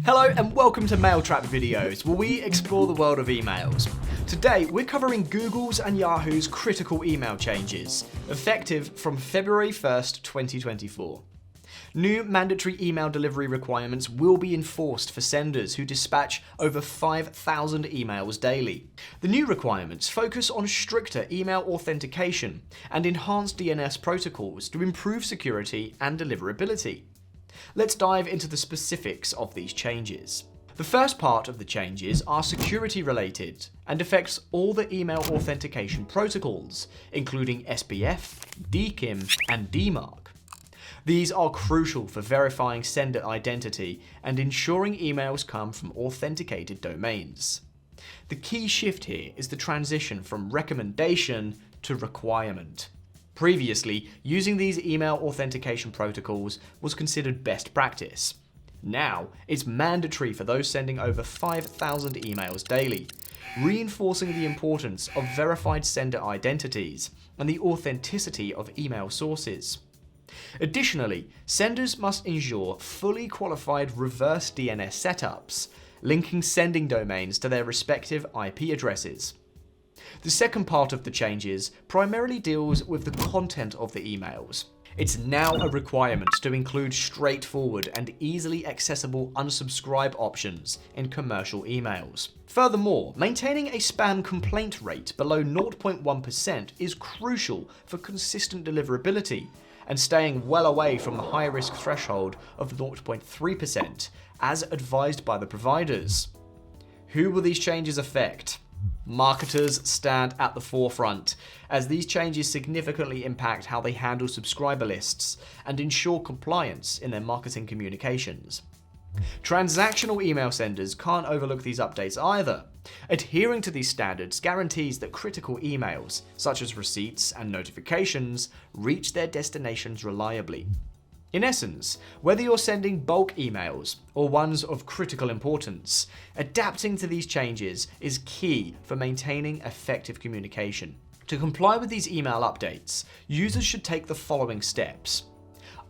Hello and welcome to Mailtrap videos, where we explore the world of emails. Today we're covering Google's and Yahoo's critical email changes, effective from February 1st, 2024. New mandatory email delivery requirements will be enforced for senders who dispatch over 5,000 emails daily. The new requirements focus on stricter email authentication and enhanced DNS protocols to improve security and deliverability. Let's dive into the specifics of these changes. The first part of the changes are security related and affects all the email authentication protocols, including SPF, DKIM, and DMARC. These are crucial for verifying sender identity and ensuring emails come from authenticated domains. The key shift here is the transition from recommendation to requirement. Previously, using these email authentication protocols was considered best practice. Now, it's mandatory for those sending over 5,000 emails daily, reinforcing the importance of verified sender identities and the authenticity of email sources. Additionally, senders must ensure fully qualified reverse DNS setups, linking sending domains to their respective IP addresses. The second part of the changes primarily deals with the content of the emails. It's now a requirement to include straightforward and easily accessible unsubscribe options in commercial emails. Furthermore, maintaining a spam complaint rate below 0.1% is crucial for consistent deliverability, and staying well away from the high-risk threshold of 0.3%, as advised by the providers. Who will these changes affect? Marketers stand at the forefront, as these changes significantly impact how they handle subscriber lists and ensure compliance in their marketing communications. Transactional email senders can't overlook these updates either. Adhering to these standards guarantees that critical emails, such as receipts and notifications, reach their destinations reliably. In essence, whether you're sending bulk emails or ones of critical importance, adapting to these changes is key for maintaining effective communication. To comply with these email updates, users should take the following steps.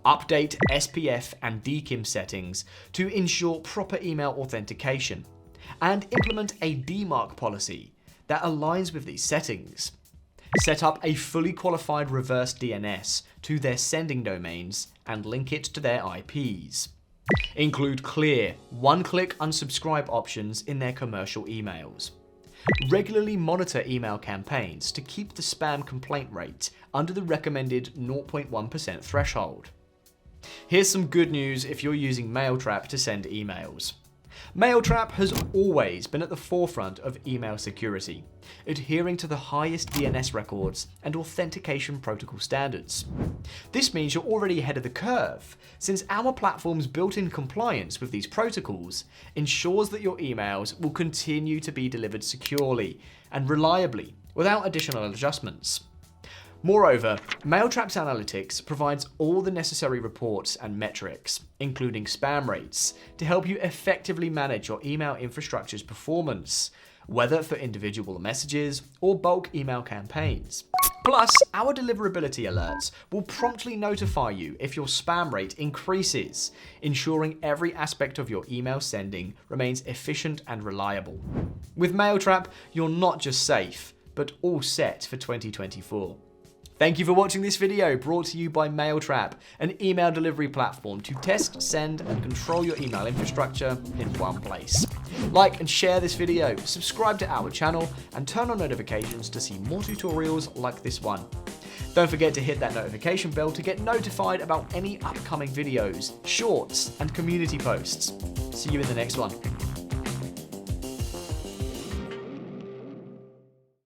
Update SPF and DKIM settings to ensure proper email authentication, and implement a DMARC policy that aligns with these settings. Set up a fully qualified reverse DNS to their sending domains and link it to their IPs. Include clear, one-click unsubscribe options in their commercial emails. Regularly monitor email campaigns to keep the spam complaint rate under the recommended 0.1% threshold. Here's some good news if you're using Mailtrap to send emails. Mailtrap has always been at the forefront of email security, adhering to the highest DNS records and authentication protocol standards. This means you're already ahead of the curve, since our platform's built-in compliance with these protocols ensures that your emails will continue to be delivered securely and reliably without additional adjustments. Moreover, Mailtrap's analytics provides all the necessary reports and metrics, including spam rates, to help you effectively manage your email infrastructure's performance, whether for individual messages or bulk email campaigns. Plus, our deliverability alerts will promptly notify you if your spam rate increases, ensuring every aspect of your email sending remains efficient and reliable. With Mailtrap, you're not just safe, but all set for 2024. Thank you for watching this video brought to you by Mailtrap, an email delivery platform to test, send, and control your email infrastructure in one place. Like and share this video, subscribe to our channel, and turn on notifications to see more tutorials like this one. Don't forget to hit that notification bell to get notified about any upcoming videos, shorts, and community posts. See you in the next one.